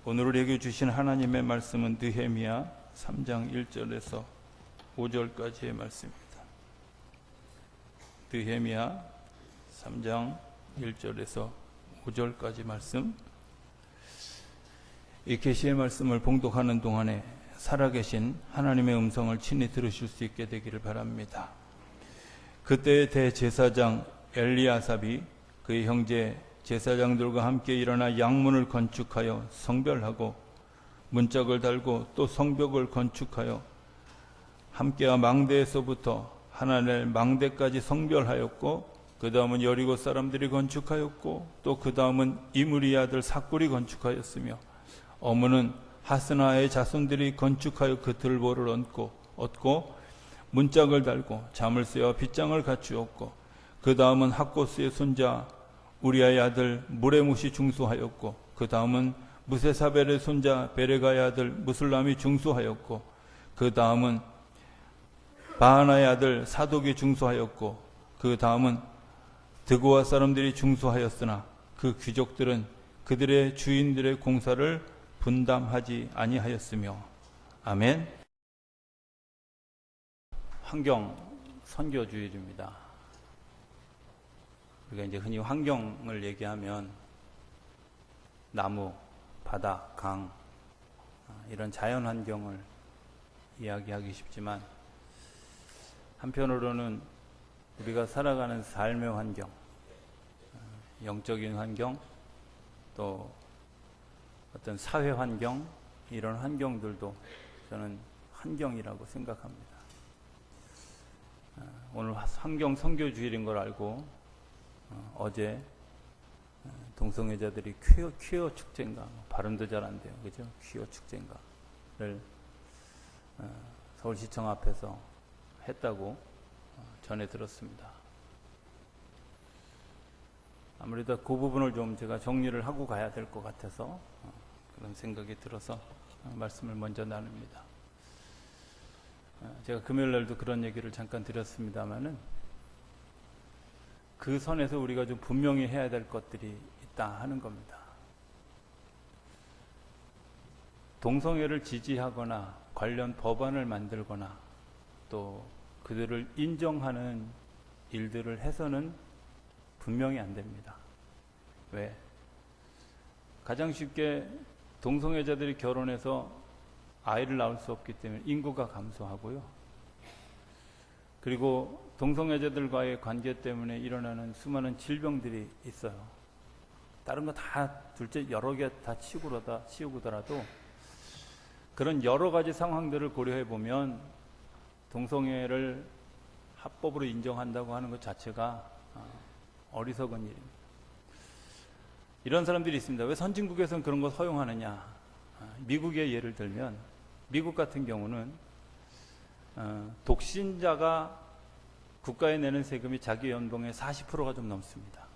오늘 우리에게 주신 하나님의 말씀은 느헤미야 3장 1절에서 5절까지의 말씀입니다. 느헤미야 3장 1절에서 5절까지 말씀. 이 계시의 말씀을 봉독하는 동안에 살아계신 하나님의 음성을 친히 들으실 수 있게 되기를 바랍니다. 그때의 대제사장 엘리야삽이 그의 형제 제사장들과 함께 일어나 양문을 건축하여 성별하고 문짝을 달고 또 성벽을 건축하여 함께와 망대에서부터 하나넬 망대까지 성별하였고, 그 다음은 여리고 사람들이 건축하였고, 또 그 다음은 이므리 아들 삭굴이 건축하였으며, 어무는 하스나의 자손들이 건축하여 그 들보를 얻고 문짝을 달고 자물쇠와 빗장을 갖추었고, 그 다음은 학고스의 손자 우리아의 아들 무레못이 중수하였고, 그 다음은 무세사벨의 손자 베레가의 아들 무슬람이 중수하였고, 그 다음은 바하나의 아들 사독이 중수하였고, 그 다음은 드고아 사람들이 중수하였으나 그 귀족들은 그들의 주인들의 공사를 분담하지 아니하였으며. 아멘. 환경 선교주의입니다. 우리가 이제 흔히 환경을 얘기하면 나무, 바다, 강, 이런 자연 환경을 이야기하기 쉽지만, 한편으로는 우리가 살아가는 삶의 환경, 영적인 환경, 또 어떤 사회 환경, 이런 환경들도 저는 환경이라고 생각합니다. 오늘 환경 선교주일인 걸 알고 어제 동성애자들이 퀴어 축제인가, 발음도 잘 안 돼요, 그죠? 퀴어 축제인가를 서울시청 앞에서 했다고 전해 들었습니다. 아무래도 그 부분을 좀 제가 정리를 하고 가야 될 것 같아서 그런 생각이 들어서 말씀을 먼저 나눕니다. 제가 금요일 날도 그런 얘기를 잠깐 드렸습니다마는, 그 선에서 우리가 좀 분명히 해야 될 것들이 있다 하는 겁니다. 동성애를 지지하거나 관련 법안을 만들거나 또 그들을 인정하는 일들을 해서는 분명히 안 됩니다. 왜? 가장 쉽게 동성애자들이 결혼해서 아이를 낳을 수 없기 때문에 인구가 감소하고요. 그리고 동성애자들과의 관계 때문에 일어나는 수많은 질병들이 있어요. 다른 거 다 둘째 여러 개 다 치우고더라도 그런 여러 가지 상황들을 고려해 보면 동성애를 합법으로 인정한다고 하는 것 자체가 어리석은 일입니다. 이런 사람들이 있습니다. 왜 선진국에서는 그런 거 허용하느냐? 미국의 예를 들면, 미국 같은 경우는 독신자가 국가에 내는 세금이 자기 연봉의 40%가 좀 넘습니다.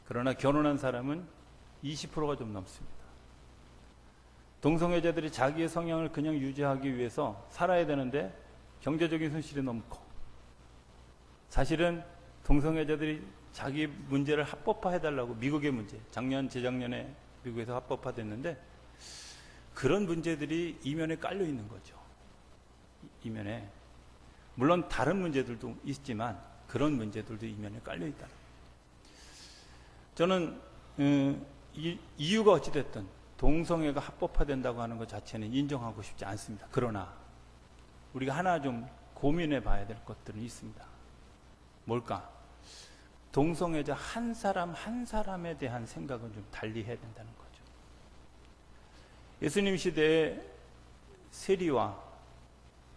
그러나 결혼한 사람은 20%가 좀 넘습니다. 동성애자들이 자기의 성향을 그냥 유지하기 위해서 살아야 되는데 경제적인 손실이 너무 커. 사실은 동성애자들이 자기 문제를 합법화해달라고, 미국의 문제, 재작년에 미국에서 합법화됐는데, 그런 문제들이 이면에 깔려 있는 거죠. 이면에. 물론 다른 문제들도 있지만 그런 문제들도 이면에 깔려 있다. 저는 이유가 어찌됐든 동성애가 합법화된다고 하는 것 자체는 인정하고 싶지 않습니다. 그러나 우리가 하나 좀 고민해 봐야 될 것들은 있습니다. 뭘까? 동성애자 한 사람 한 사람에 대한 생각은 좀 달리 해야 된다는 거죠. 예수님 시대에 세리와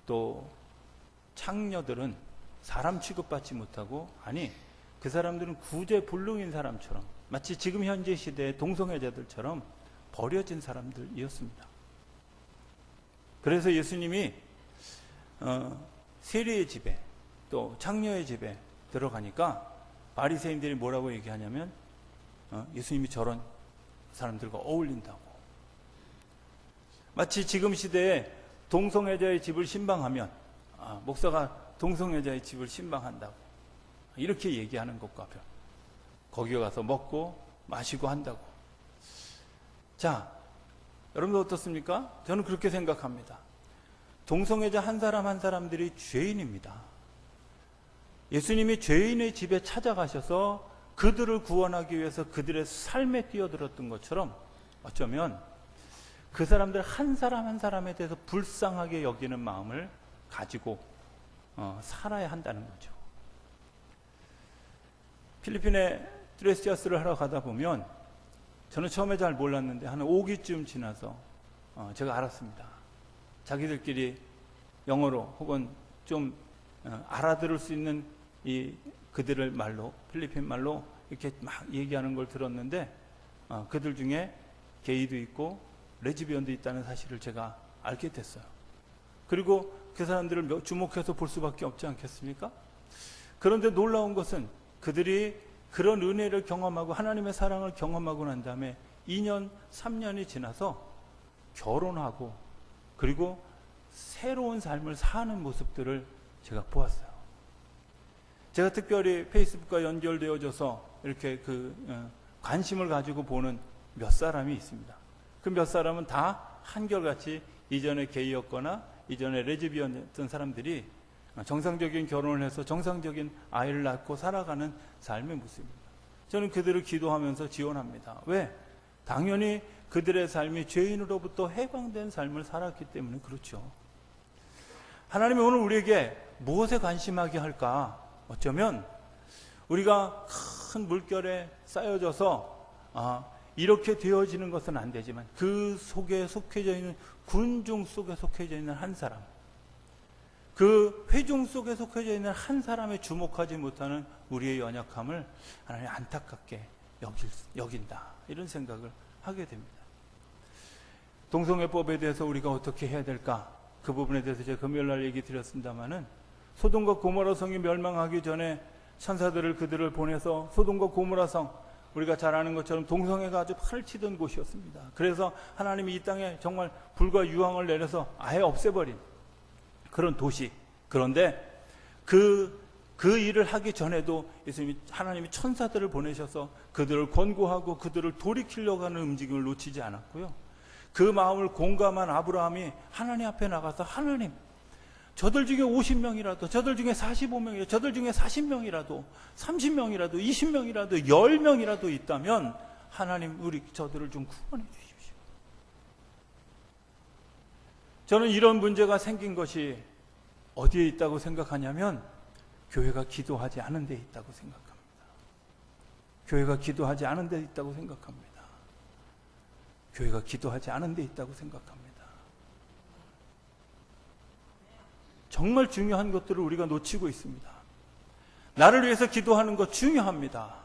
또 창녀들은 사람 취급받지 못하고, 아니 그 사람들은 구제불능인 사람처럼, 마치 지금 현재 시대의 동성애자들처럼 버려진 사람들이었습니다. 그래서 예수님이 세리의 집에 또 창녀의 집에 들어가니까 바리새인들이 뭐라고 얘기하냐면 예수님이 저런 사람들과 어울린다고. 마치 지금 시대에 동성애자의 집을 신방하면 목사가 동성애자의 집을 신방한다고 이렇게 얘기하는 것과 거기 가서 먹고 마시고 한다고. 자, 여러분들 어떻습니까? 저는 그렇게 생각합니다. 동성애자 한 사람 한 사람들이 죄인입니다. 예수님이 죄인의 집에 찾아가셔서 그들을 구원하기 위해서 그들의 삶에 뛰어들었던 것처럼 어쩌면 그 사람들 한 사람 한 사람에 대해서 불쌍하게 여기는 마음을 가지고 살아야 한다는 거죠. 필리핀에 트레시아스를 하러 가다 보면 저는 처음에 잘 몰랐는데 한 5기쯤 지나서 제가 알았습니다. 자기들끼리 영어로 혹은 좀 알아들을 수 있는 그들의 말로, 필리핀 말로 이렇게 막 얘기하는 걸 들었는데 그들 중에 게이도 있고 레즈비언도 있다는 사실을 제가 알게 됐어요. 그리고 그 사람들을 주목해서 볼 수밖에 없지 않겠습니까? 그런데 놀라운 것은 그들이 그런 은혜를 경험하고 하나님의 사랑을 경험하고 난 다음에 2년, 3년이 지나서 결혼하고 그리고 새로운 삶을 사는 모습들을 제가 보았어요. 제가 특별히 페이스북과 연결되어져서 이렇게 관심을 가지고 보는 몇 사람이 있습니다. 그 몇 사람은 다 한결같이 이전에 게이였거나 이전에 레즈비언이었던 사람들이 정상적인 결혼을 해서 정상적인 아이를 낳고 살아가는 삶의 모습입니다. 저는 그들을 기도하면서 지원합니다. 왜? 당연히 그들의 삶이 죄인으로부터 해방된 삶을 살았기 때문에 그렇죠. 하나님이 오늘 우리에게 무엇에 관심하게 할까? 어쩌면 우리가 큰 물결에 쌓여져서 이렇게 되어지는 것은 안 되지만 그 속에 속해져 있는 군중 속에 속해져 있는 한 사람, 그 회중 속에 속해져 있는 한 사람에 주목하지 못하는 우리의 연약함을 하나님 안타깝게 여긴다, 이런 생각을 하게 됩니다. 동성애법에 대해서 우리가 어떻게 해야 될까? 그 부분에 대해서 제가 금요일날 얘기 드렸습니다마는 소돔과 고모라 성이 멸망하기 전에 천사들을 그들을 보내서 소돔과 고모라 성, 우리가 잘 아는 것처럼 동성애가 아주 판을 치던 곳이었습니다. 그래서 하나님이 이 땅에 정말 불과 유황을 내려서 아예 없애버린 그런 도시. 그런데 그 일을 하기 전에도 하나님이 천사들을 보내셔서 그들을 권고하고 그들을 돌이키려고 하는 움직임을 놓치지 않았고요. 그 마음을 공감한 아브라함이 하나님 앞에 나가서 하나님, 저들 중에 50명이라도, 저들 중에 45명이라도, 저들 중에 40명이라도, 30명이라도, 20명이라도, 10명이라도 있다면 하나님 우리 저들을 좀 구원해 주십시오. 저는 이런 문제가 생긴 것이 어디에 있다고 생각하냐면 교회가 기도하지 않은 데 있다고 생각합니다. 교회가 기도하지 않은 데 있다고 생각합니다. 교회가 기도하지 않은 데 있다고 생각합니다. 정말 중요한 것들을 우리가 놓치고 있습니다. 나를 위해서 기도하는 것 중요합니다.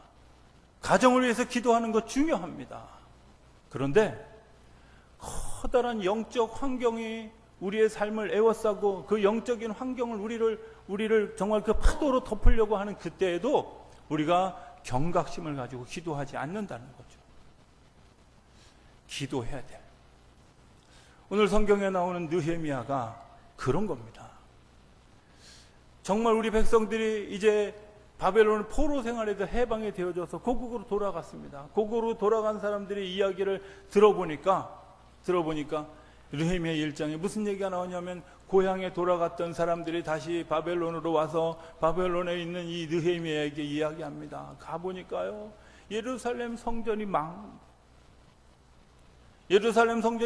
가정을 위해서 기도하는 것 중요합니다. 그런데 커다란 영적 환경이 우리의 삶을 에워싸고 그 영적인 환경을 우리를 정말 그 파도로 덮으려고 하는 그때에도 우리가 경각심을 가지고 기도하지 않는다는 거죠. 기도해야 돼. 오늘 성경에 나오는 느헤미야가 그런 겁니다. 정말 우리 백성들이 이제 바벨론 포로 생활에서 해방이 되어져서 고국으로 돌아갔습니다. 고국으로 돌아간 사람들의 이야기를 들어보니까 느헤미야 1장에 무슨 얘기가 나오냐면 고향에 돌아갔던 사람들이 다시 바벨론으로 와서 바벨론에 있는 이 느헤미야에게 이야기합니다. 가보니까요, 예루살렘 성전이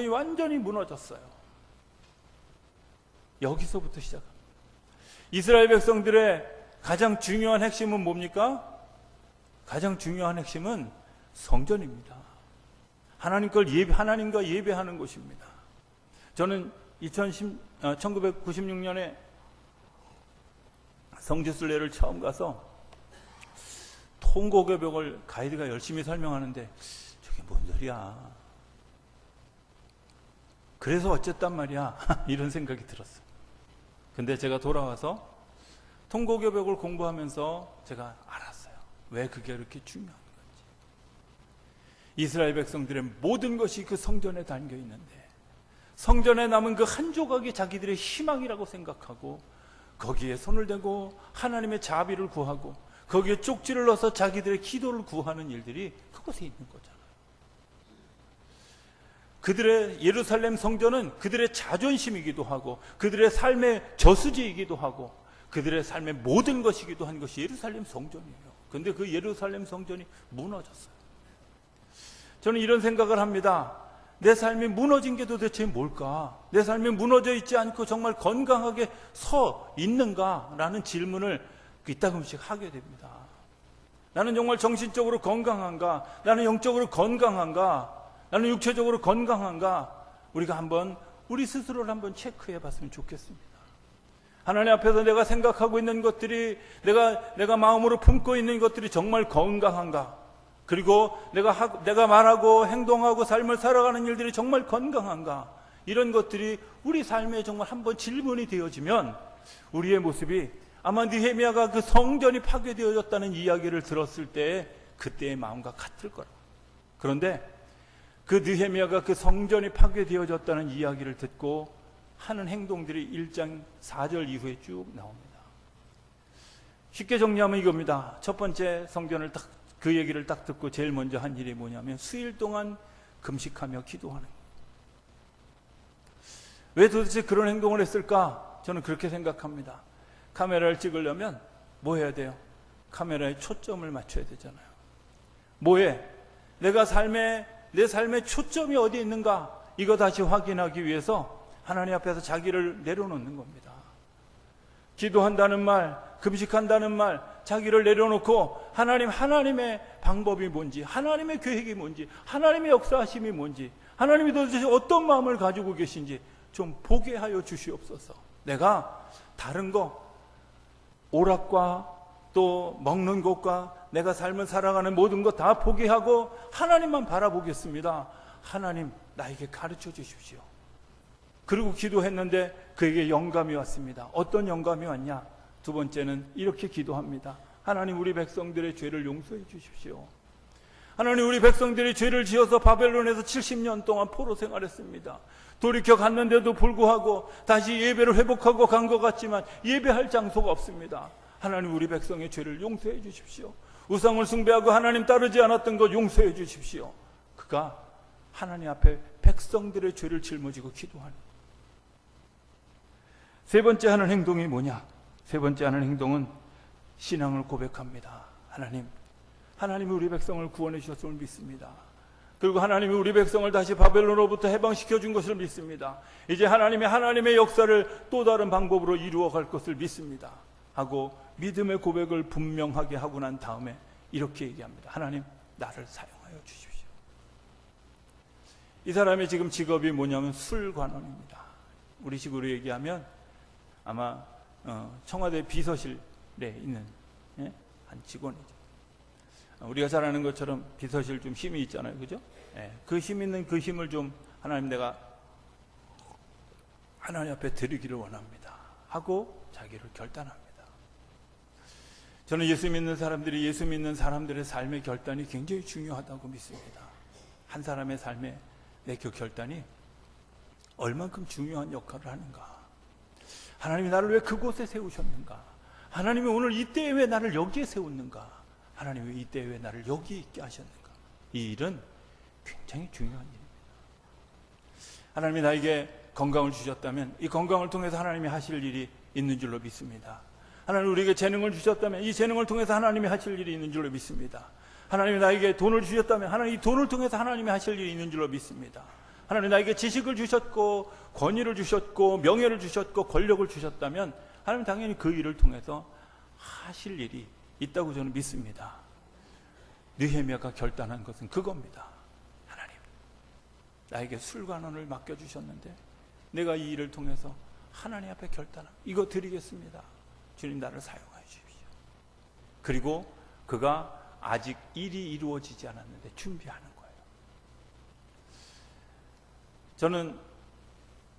완전히 무너졌어요. 여기서부터 시작합니다. 이스라엘 백성들의 가장 중요한 핵심은 뭡니까? 가장 중요한 핵심은 성전입니다. 하나님과 예배하는 곳입니다. 저는 1996년에 성지순례를 처음 가서 통곡의 벽을 가이드가 열심히 설명하는데 저게 뭔 소리야? 그래서 어쨌단 말이야? 이런 생각이 들었어요. 근데 제가 돌아와서 통곡의 벽을 공부하면서 제가 알았어요. 왜 그게 그렇게 중요한 건지. 이스라엘 백성들의 모든 것이 그 성전에 담겨 있는데 성전에 남은 그 한 조각이 자기들의 희망이라고 생각하고 거기에 손을 대고 하나님의 자비를 구하고 거기에 쪽지를 넣어서 자기들의 기도를 구하는 일들이 그곳에 있는 거잖아요. 그들의 예루살렘 성전은 그들의 자존심이기도 하고 그들의 삶의 저수지이기도 하고 그들의 삶의 모든 것이기도 한 것이 예루살렘 성전이에요. 그런데 그 예루살렘 성전이 무너졌어요. 저는 이런 생각을 합니다. 내 삶이 무너진 게 도대체 뭘까? 내 삶이 무너져 있지 않고 정말 건강하게 서 있는가라는 질문을 이따금씩 하게 됩니다. 나는 정말 정신적으로 건강한가? 나는 영적으로 건강한가? 나는 육체적으로 건강한가? 우리가 한번 우리 스스로를 한번 체크해 봤으면 좋겠습니다. 하나님 앞에서 내가 생각하고 있는 것들이 내가 마음으로 품고 있는 것들이 정말 건강한가? 그리고 내가 말하고 행동하고 삶을 살아가는 일들이 정말 건강한가? 이런 것들이 우리 삶에 정말 한번 질문이 되어지면 우리의 모습이 아마 느헤미야가 그 성전이 파괴되어졌다는 이야기를 들었을 때 그때의 마음과 같을 거라고. 그런데 그 느헤미야가 그 성전이 파괴되어졌다는 이야기를 듣고 하는 행동들이 1장 4절 이후에 쭉 나옵니다. 쉽게 정리하면 이겁니다. 첫 번째 성전을 그 얘기를 딱 듣고 제일 먼저 한 일이 뭐냐면 수일 동안 금식하며 기도하는 거예요. 왜 도대체 그런 행동을 했을까? 저는 그렇게 생각합니다. 카메라를 찍으려면 뭐 해야 돼요? 카메라에 초점을 맞춰야 되잖아요. 뭐해? 내 삶의 초점이 어디 있는가? 이거 다시 확인하기 위해서 하나님 앞에서 자기를 내려놓는 겁니다. 기도한다는 말, 금식한다는 말, 자기를 내려놓고 하나님의 방법이 뭔지, 하나님의 계획이 뭔지, 하나님의 역사하심이 뭔지, 하나님이 도대체 어떤 마음을 가지고 계신지 좀 보게 하여 주시옵소서. 내가 다른 거, 오락과 또 먹는 것과 내가 삶을 살아가는 모든 것 다 포기하고 하나님만 바라보겠습니다. 하나님 나에게 가르쳐 주십시오. 그리고 기도했는데 그에게 영감이 왔습니다. 어떤 영감이 왔냐? 두 번째는 이렇게 기도합니다. 하나님 우리 백성들의 죄를 용서해 주십시오. 하나님 우리 백성들이 죄를 지어서 바벨론에서 70년 동안 포로 생활했습니다. 돌이켜 갔는데도 불구하고 다시 예배를 회복하고 간 것 같지만 예배할 장소가 없습니다. 하나님 우리 백성의 죄를 용서해 주십시오. 우상을 숭배하고 하나님 따르지 않았던 것 용서해 주십시오. 그가 하나님 앞에 백성들의 죄를 짊어지고 기도하는. 세 번째 하는 행동이 뭐냐? 세 번째 하는 행동은 신앙을 고백합니다. 하나님이 우리 백성을 구원해 주셨음을 믿습니다. 그리고 하나님이 우리 백성을 다시 바벨론으로부터 해방시켜 준 것을 믿습니다. 이제 하나님의 역사를 또 다른 방법으로 이루어갈 것을 믿습니다. 하고 믿음의 고백을 분명하게 하고 난 다음에 이렇게 얘기합니다. 하나님 나를 사용하여 주십시오. 이 사람의 지금 직업이 뭐냐면 술관원입니다. 우리 식으로 얘기하면 아마 청와대 비서실에 있는 한 직원이죠. 우리가 잘 아는 것처럼 비서실 좀 힘이 있잖아요. 그죠? 그 힘 있는 그 힘을 좀 내가 하나님 앞에 드리기를 원합니다. 하고 자기를 결단합니다. 저는 예수 믿는 사람들의 삶의 결단이 굉장히 중요하다고 믿습니다. 한 사람의 삶에 내 그 결단이 얼만큼 중요한 역할을 하는가? 하나님이 나를 왜 그곳에 세우셨는가? 하나님이 오늘 이때에 왜 나를 여기에 세웠는가? 하나님이 이때에 왜 나를 여기 있게 하셨는가? 이 일은 굉장히 중요한 일입니다. 하나님이 나에게 건강을 주셨다면 이 건강을 통해서 하나님이 하실 일이 있는 줄로 믿습니다. 하나님 우리에게 재능을 주셨다면 이 재능을 통해서 하나님이 하실 일이 있는 줄로 믿습니다. 하나님이 나에게 돈을 주셨다면 하나님 이 돈을 통해서 하나님이 하실 일이 있는 줄로 믿습니다. 하나님 나에게 지식을 주셨고 권위를 주셨고 명예를 주셨고 권력을 주셨다면 하나님 당연히 그 일을 통해서 하실 일이 있다고 저는 믿습니다. 느헤미야가 결단한 것은 그겁니다. 하나님 나에게 술관원을 맡겨주셨는데 내가 이 일을 통해서 하나님 앞에 결단합니다. 이거 드리겠습니다. 주님 나를 사용하여 주십시오. 그리고 그가 아직 일이 이루어지지 않았는데 준비하는 거예요. 저는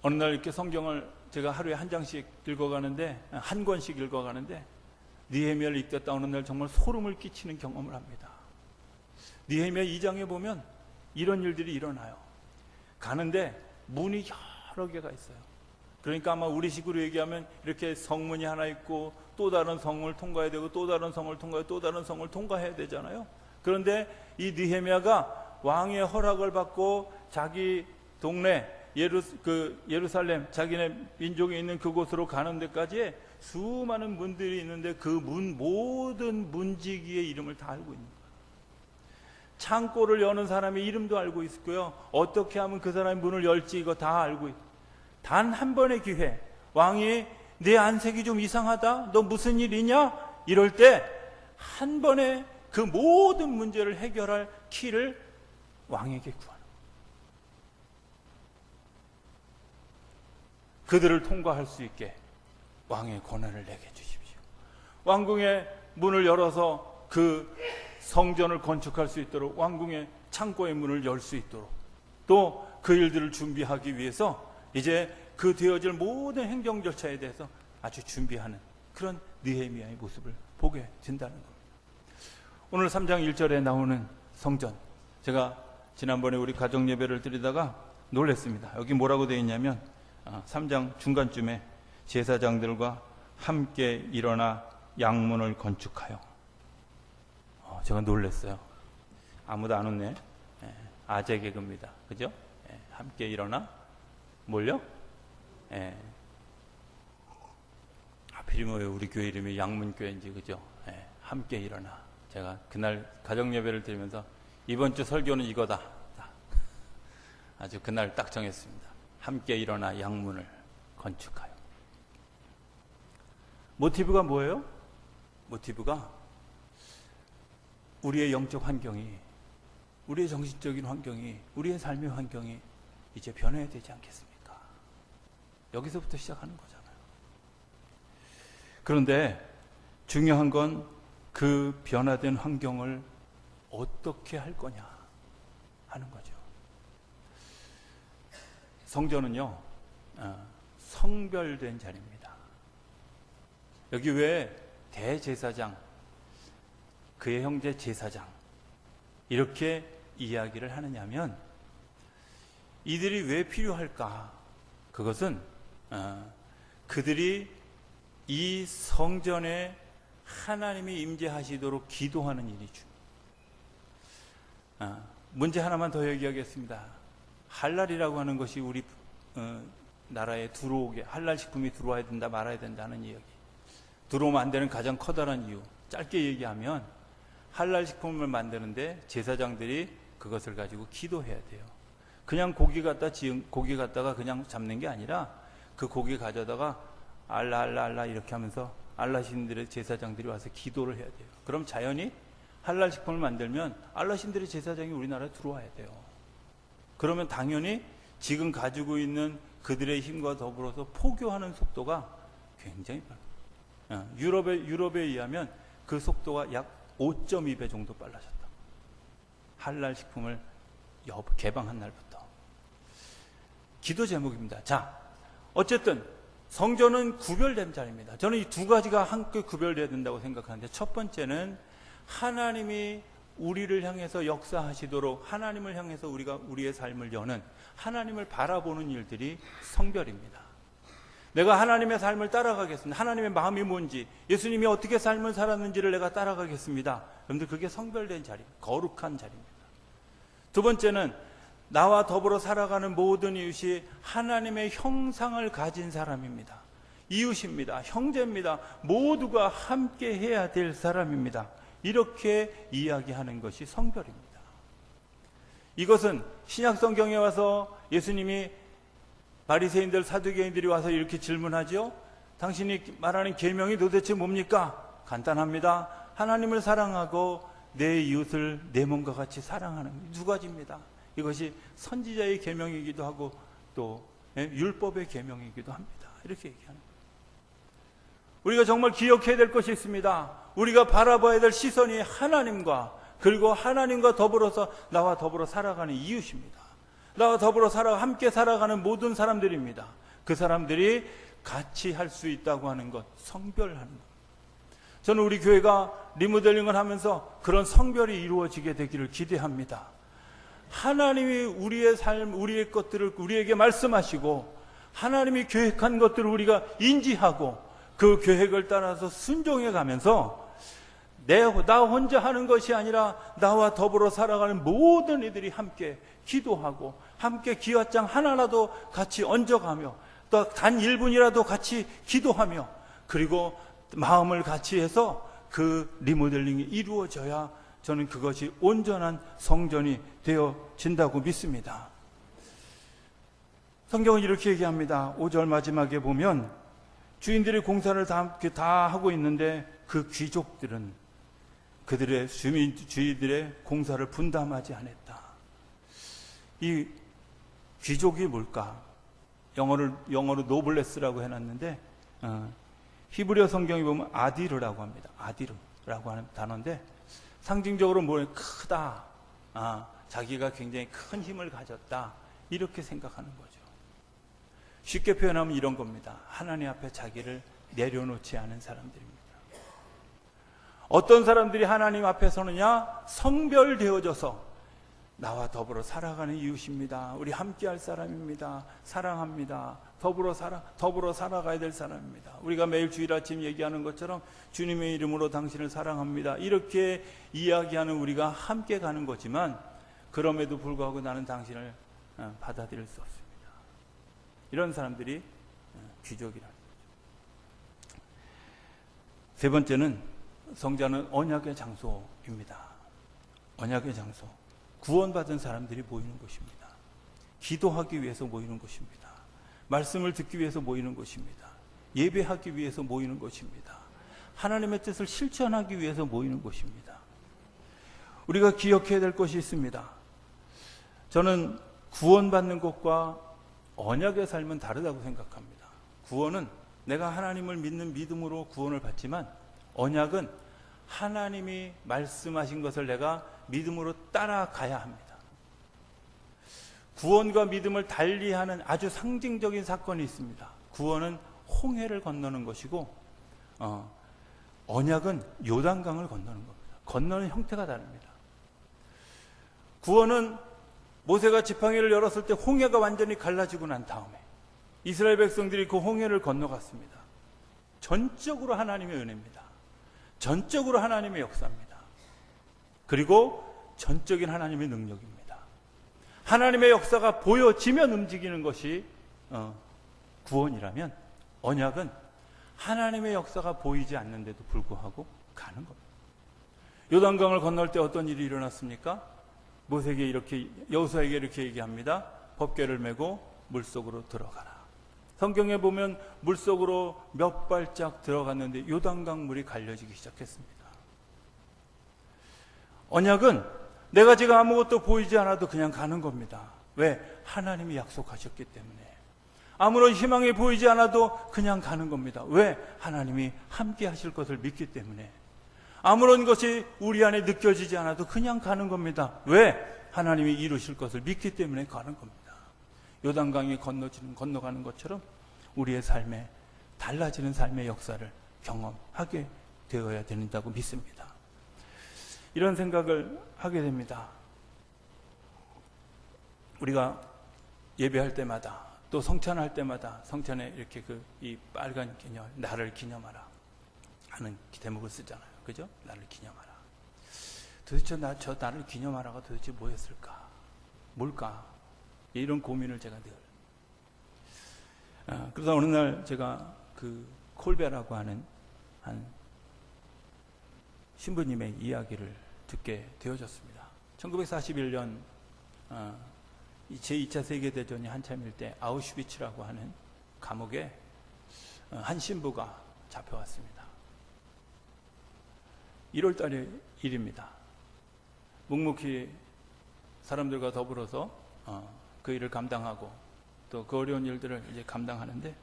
어느 날 이렇게 성경을 제가 하루에 한 장씩 읽어가는데 한 권씩 읽어가는데 느헤미야를 읽었다 어느 날 정말 소름을 끼치는 경험을 합니다. 느헤미야 2장에 보면 이런 일들이 일어나요. 가는데 문이 여러 개가 있어요. 그러니까 아마 우리식으로 얘기하면 이렇게 성문이 하나 있고 또 다른 성을 통과해야 되고 또 다른 성을 통과해 또 다른 성을 통과해야 되잖아요. 그런데 이 느헤미야가 왕의 허락을 받고 자기 동네 예루살렘 자기네 민족이 있는 그곳으로 가는 데까지 수많은 문들이 있는데 그 모든 문지기의 이름을 다 알고 있는 거예요. 창고를 여는 사람의 이름도 알고 있고요. 어떻게 하면 그 사람이 문을 열지 이거 다 알고 있고, 단 한 번의 기회, 왕이 내 안색이 좀 이상하다, 너 무슨 일이냐? 이럴 때 한 번에 그 모든 문제를 해결할 키를 왕에게 구하는 거예요. 그들을 통과할 수 있게 왕의 권한을 내게 주십시오. 왕궁의 문을 열어서 그 성전을 건축할 수 있도록, 왕궁의 창고의 문을 열 수 있도록, 또 그 일들을 준비하기 위해서 이제 그 되어질 모든 행정 절차에 대해서 아주 준비하는 그런 느헤미야의 모습을 보게 된다는 겁니다. 오늘 3장 1절에 나오는 성전, 제가 지난번에 우리 가정 예배를 드리다가 놀랐습니다. 여기 뭐라고 되어 있냐면 3장 중간쯤에 제사장들과 함께 일어나 양문을 건축하여. 제가 놀랐어요. 아무도 안 웃네. 아재 개그입니다. 그죠? 함께 일어나 뭘요? 하필이면 왜 우리 교회 이름이 양문교회인지, 그죠? 함께 일어나. 제가 그날 가정 예배를 드리면서 이번 주 설교는 이거다. 아주 그날 딱 정했습니다. 함께 일어나 양문을 건축하여. 모티브가 뭐예요? 모티브가 우리의 영적 환경이, 우리의 정신적인 환경이, 우리의 삶의 환경이 이제 변해야 되지 않겠습니까? 여기서부터 시작하는 거잖아요. 그런데 중요한 건 그 변화된 환경을 어떻게 할 거냐 하는 거죠. 성전은요, 성별된 자리입니다. 여기 왜 대제사장, 그의 형제 제사장 이렇게 이야기를 하느냐면, 이들이 왜 필요할까? 그것은 그들이 이 성전에 하나님이 임재하시도록 기도하는 일이죠. 문제 하나만 더 얘기하겠습니다. 할랄이라고 하는 것이 우리 나라에 들어오게, 할랄 식품이 들어와야 된다 말아야 된다는 이야기. 들어오면 안 되는 가장 커다란 이유, 짧게 얘기하면 할랄 식품을 만드는데 제사장들이 그것을 가지고 기도해야 돼요. 그냥 고기 갖다가 그냥 잡는 게 아니라 그 고기 가져다가 알라 이렇게 하면서 알라신들의 제사장들이 와서 기도를 해야 돼요. 그럼 자연히 할랄 식품을 만들면 알라신들의 제사장이 우리나라에 들어와야 돼요. 그러면 당연히 지금 가지고 있는 그들의 힘과 더불어서 포교하는 속도가 굉장히 빨라요. 유럽에 의하면 그 속도가 약 5.2배 정도 빨라졌다. 할랄 식품을 개방한 날부터. 기도 제목입니다. 자, 어쨌든 성전은 구별된 자리입니다. 저는 이 두 가지가 함께 구별되어야 된다고 생각하는데, 첫 번째는 하나님이 우리를 향해서 역사하시도록, 하나님을 향해서 우리가 우리의 삶을 여는, 하나님을 바라보는 일들이 성별입니다. 내가 하나님의 삶을 따라가겠습니다. 하나님의 마음이 뭔지, 예수님이 어떻게 삶을 살았는지를 내가 따라가겠습니다. 여러분들, 그게 성별된 자리, 거룩한 자리입니다. 두 번째는 나와 더불어 살아가는 모든 이웃이 하나님의 형상을 가진 사람입니다. 이웃입니다. 형제입니다. 모두가 함께 해야 될 사람입니다. 이렇게 이야기하는 것이 성별입니다. 이것은 신약 성경에 와서 예수님이 바리새인들, 사두개인들이 와서 이렇게 질문하죠. 당신이 말하는 계명이 도대체 뭡니까? 간단합니다. 하나님을 사랑하고 내 이웃을 내 몸과 같이 사랑하는 두 가지입니다. 이것이 선지자의 계명이기도 하고 또 율법의 계명이기도 합니다. 이렇게 얘기하는 거예요. 우리가 정말 기억해야 될 것이 있습니다. 우리가 바라봐야 될 시선이 하나님과, 그리고 하나님과 더불어서 나와 더불어 살아가는 이웃입니다. 나와 더불어 함께 살아가는 모든 사람들입니다. 그 사람들이 같이 할 수 있다고 하는 것, 성별하는 것. 저는 우리 교회가 리모델링을 하면서 그런 성별이 이루어지게 되기를 기대합니다. 하나님이 우리의 삶, 우리의 것들을 우리에게 말씀하시고, 하나님이 계획한 것들을 우리가 인지하고 그 계획을 따라서 순종해 가면서 나 혼자 하는 것이 아니라 나와 더불어 살아가는 모든 이들이 함께 기도하고 함께 기와장 하나라도 같이 얹어가며 또 단 1분이라도 같이 기도하며 그리고 마음을 같이 해서 그 리모델링이 이루어져야 저는 그것이 온전한 성전이 되어진다고 믿습니다. 성경은 이렇게 얘기합니다. 5절 마지막에 보면 주인들이 공사를 다 하고 있는데 그 귀족들은 그들의 주인들의 공사를 분담하지 않았다. 이 귀족이 뭘까? 영어로 노블레스라고 해놨는데 히브리어 성경에 보면 아디르라고 합니다. 아디르라고 하는 단어인데 상징적으로 뭐예요? 크다. 자기가 굉장히 큰 힘을 가졌다. 이렇게 생각하는 거죠. 쉽게 표현하면 이런 겁니다. 하나님 앞에 자기를 내려놓지 않은 사람들입니다. 어떤 사람들이 하나님 앞에 서느냐? 성별되어져서 나와 더불어 살아가는 이웃입니다. 우리 함께할 사람입니다. 사랑합니다. 더불어 살아가야 될 사람입니다. 우리가 매일 주일 아침 얘기하는 것처럼 주님의 이름으로 당신을 사랑합니다. 이렇게 이야기하는 우리가 함께 가는 거지만 그럼에도 불구하고 나는 당신을 받아들일 수 없습니다. 이런 사람들이 귀족이라는 거죠. 세 번째는 성전은 언약의 장소입니다. 언약의 장소. 구원받은 사람들이 모이는 곳입니다. 기도하기 위해서 모이는 곳입니다. 말씀을 듣기 위해서 모이는 곳입니다. 예배하기 위해서 모이는 곳입니다. 하나님의 뜻을 실천하기 위해서 모이는 곳입니다. 우리가 기억해야 될 것이 있습니다. 저는 구원받는 것과 언약의 삶은 다르다고 생각합니다. 구원은 내가 하나님을 믿는 믿음으로 구원을 받지만 언약은 하나님이 말씀하신 것을 내가 믿음으로 따라가야 합니다. 구원과 믿음을 달리하는 아주 상징적인 사건이 있습니다. 구원은 홍해를 건너는 것이고 언약은 요단강을 건너는 겁니다. 건너는 형태가 다릅니다. 구원은 모세가 지팡이를 열었을 때 홍해가 완전히 갈라지고 난 다음에 이스라엘 백성들이 그 홍해를 건너갔습니다. 전적으로 하나님의 은혜입니다. 전적으로 하나님의 역사입니다. 그리고 전적인 하나님의 능력입니다. 하나님의 역사가 보여지면 움직이는 것이 구원이라면 언약은 하나님의 역사가 보이지 않는데도 불구하고 가는 겁니다. 요단강을 건널 때 어떤 일이 일어났습니까? 모세에게 이렇게, 여호수아에게 이렇게 얘기합니다. 법궤를 메고 물속으로 들어가라. 성경에 보면 물속으로 몇 발짝 들어갔는데 요단강 물이 갈려지기 시작했습니다. 언약은 내가 지금 아무것도 보이지 않아도 그냥 가는 겁니다. 왜? 하나님이 약속하셨기 때문에. 아무런 희망이 보이지 않아도 그냥 가는 겁니다. 왜? 하나님이 함께 하실 것을 믿기 때문에. 아무런 것이 우리 안에 느껴지지 않아도 그냥 가는 겁니다. 왜? 하나님이 이루실 것을 믿기 때문에 가는 겁니다. 요단강이 건너가는 것처럼 우리의 삶에 달라지는 삶의 역사를 경험하게 되어야 된다고 믿습니다. 이런 생각을 하게 됩니다. 우리가 예배할 때마다 또 성찬할 때마다 성찬에 이렇게 이 빨간 기념, 나를 기념하라 하는 대목을 쓰잖아요. 그죠? 나를 기념하라. 도대체 저 나를 기념하라가 도대체 뭐였을까? 뭘까? 이런 고민을 제가 늘. 그러다 어느 날 제가 그 콜베라고 하는 한 신부님의 이야기를 듣게 되어졌습니다. 1941년 제2차 세계대전이 한참일 때 아우슈비츠라고 하는 감옥에 한 신부가 잡혀왔습니다. 1월 달의 일입니다. 묵묵히 사람들과 더불어서 그 일을 감당하고 또 그 어려운 일들을 이제 감당하는데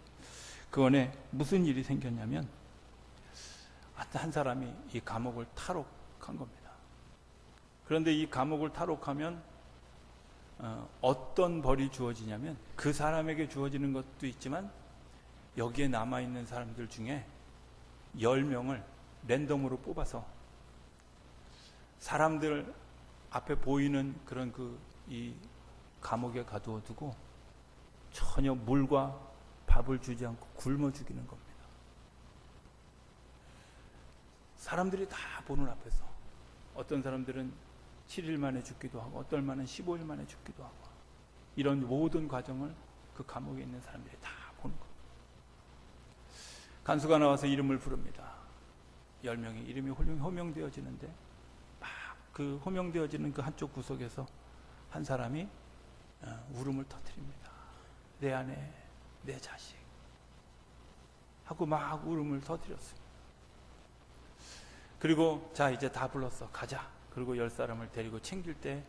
그 안에 무슨 일이 생겼냐면 한 사람이 이 감옥을 탈옥한 겁니다. 그런데 이 감옥을 탈옥하면 어떤 벌이 주어지냐면 그 사람에게 주어지는 것도 있지만 여기에 남아있는 사람들 중에 10명을 랜덤으로 뽑아서 사람들 앞에 보이는 그런 이 감옥에 가두어 두고 전혀 물과 밥을 주지 않고 굶어 죽이는 겁니다. 사람들이 다 보는 앞에서 어떤 사람들은 7일 만에 죽기도 하고 어떤 만은 15일 만에 죽기도 하고 이런 모든 과정을 그 감옥에 있는 사람들이 다 보는 겁니다. 간수가 나와서 이름을 부릅니다. 10명의 이름이 호명되어지는데 막 그 호명되어지는 그 한쪽 구석에서 한 사람이 울음을 터뜨립니다. 내 아내, 내 자식 하고 막 울음을 터뜨렸습니다. 그리고 자 이제 다 불렀어, 가자. 그리고 10사람을 데리고 챙길 때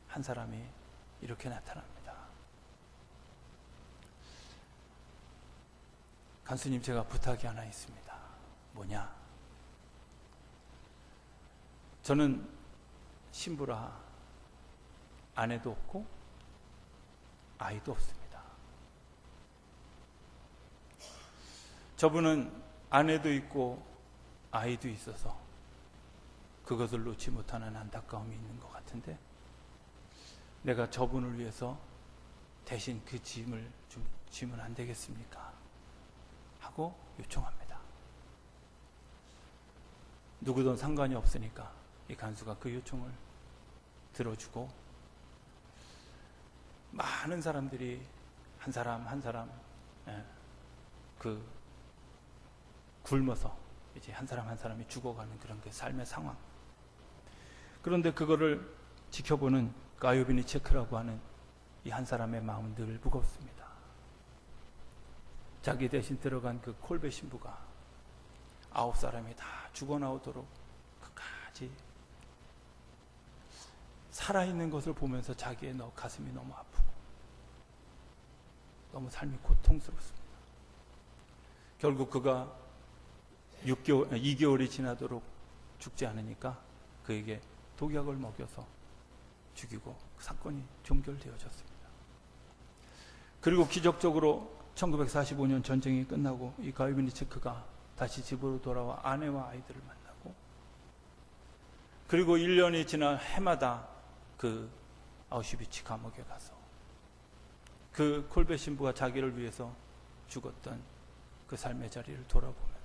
한 사람이 이렇게 나타납니다. 간수님, 제가 부탁이 하나 있습니다. 뭐냐? 저는 신부라 아내도 없고 아이도 없습니다. 저분은 아내도 있고 아이도 있어서 그것을 놓지 못하는 안타까움이 있는 것 같은데 내가 저분을 위해서 대신 그 짐을 좀 지면 안 되겠습니까? 하고 요청합니다. 누구든 상관이 없으니까 이 간수가 그 요청을 들어주고 많은 사람들이 한 사람 한 사람 그 굶어서 이제 한 사람 한 사람이 죽어가는 그런 그 삶의 상황. 그런데 그거를 지켜보는 가요비니체크라고 하는 이 한 사람의 마음은 늘 무겁습니다. 자기 대신 들어간 그 콜베 신부가 9사람이 다 죽어나오도록 끝까지 살아있는 것을 보면서 자기의 가슴이 너무 아프고 너무 삶이 고통스럽습니다. 결국 그가 2개월이 지나도록 죽지 않으니까 그에게 독약을 먹여서 죽이고 그 사건이 종결되어졌습니다. 그리고 기적적으로 1945년 전쟁이 끝나고 이 가요비니체크가 다시 집으로 돌아와 아내와 아이들을 만나고 그리고 1년이 지나 해마다 그 아우슈비츠 감옥에 가서 그 콜베 신부가 자기를 위해서 죽었던 그 삶의 자리를 돌아보면서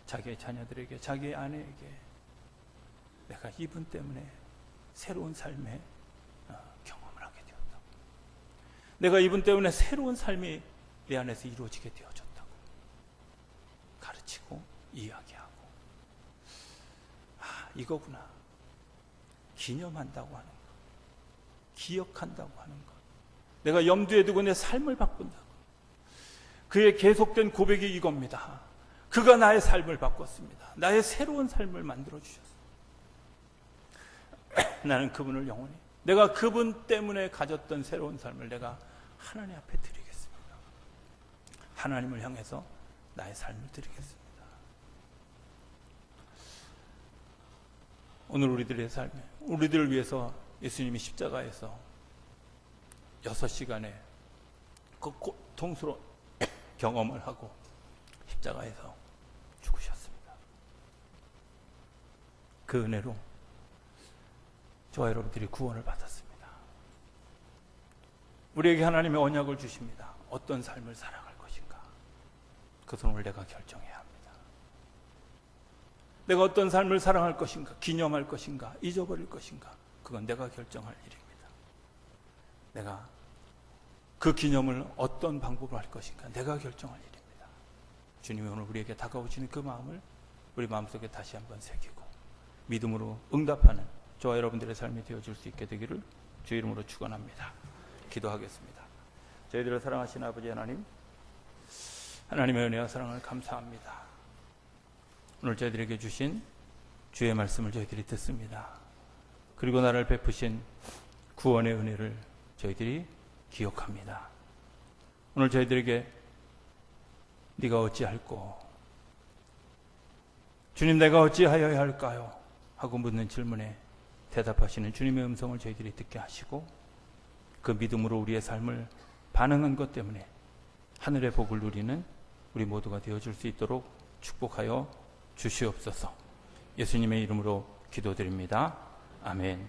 자기의 자녀들에게, 자기의 아내에게 내가 이분 때문에 새로운 삶의 경험을 하게 되었다고, 내가 이분 때문에 새로운 삶이 내 안에서 이루어지게 되어졌다고 가르치고 이야기하고, 이거구나, 기념한다고 하는 것, 기억한다고 하는 것, 내가 염두에 두고 내 삶을 바꾼다고. 그의 계속된 고백이 이겁니다. 그가 나의 삶을 바꿨습니다. 나의 새로운 삶을 만들어 주셨습니다. 나는 그분을 영원히, 내가 그분 때문에 가졌던 새로운 삶을 내가 하나님 앞에 드리겠습니다. 하나님을 향해서 나의 삶을 드리겠습니다. 오늘 우리들의 삶에, 우리들을 위해서 예수님이 십자가에서 6시간의 그 고통스러운 경험을 하고 십자가에서 죽으셨습니다. 그 은혜로 저와 여러분들이 구원을 받았습니다. 우리에게 하나님의 언약을 주십니다. 어떤 삶을 살아갈 것인가, 그것은 오늘 내가 결정해야 합니다. 내가 어떤 삶을 사랑할 것인가, 기념할 것인가, 잊어버릴 것인가, 그건 내가 결정할 일입니다. 내가 그 기념을 어떤 방법으로 할 것인가, 내가 결정할 일입니다. 주님이 오늘 우리에게 다가오시는 그 마음을 우리 마음속에 다시 한번 새기고 믿음으로 응답하는 저와 여러분들의 삶이 되어질 수 있게 되기를 주 이름으로 축원합니다. 기도하겠습니다. 저희들을 사랑하시는 아버지 하나님, 하나님의 은혜와 사랑을 감사합니다. 오늘 저희들에게 주신 주의 말씀을 저희들이 듣습니다. 그리고 나를 베푸신 구원의 은혜를 저희들이 기억합니다. 오늘 저희들에게 네가 어찌할꼬, 주님 내가 어찌하여야 할까요? 하고 묻는 질문에 대답하시는 주님의 음성을 저희들이 듣게 하시고 그 믿음으로 우리의 삶을 반응한 것 때문에 하늘의 복을 누리는 우리 모두가 되어줄 수 있도록 축복하여 주시옵소서. 예수님의 이름으로 기도드립니다. 아멘.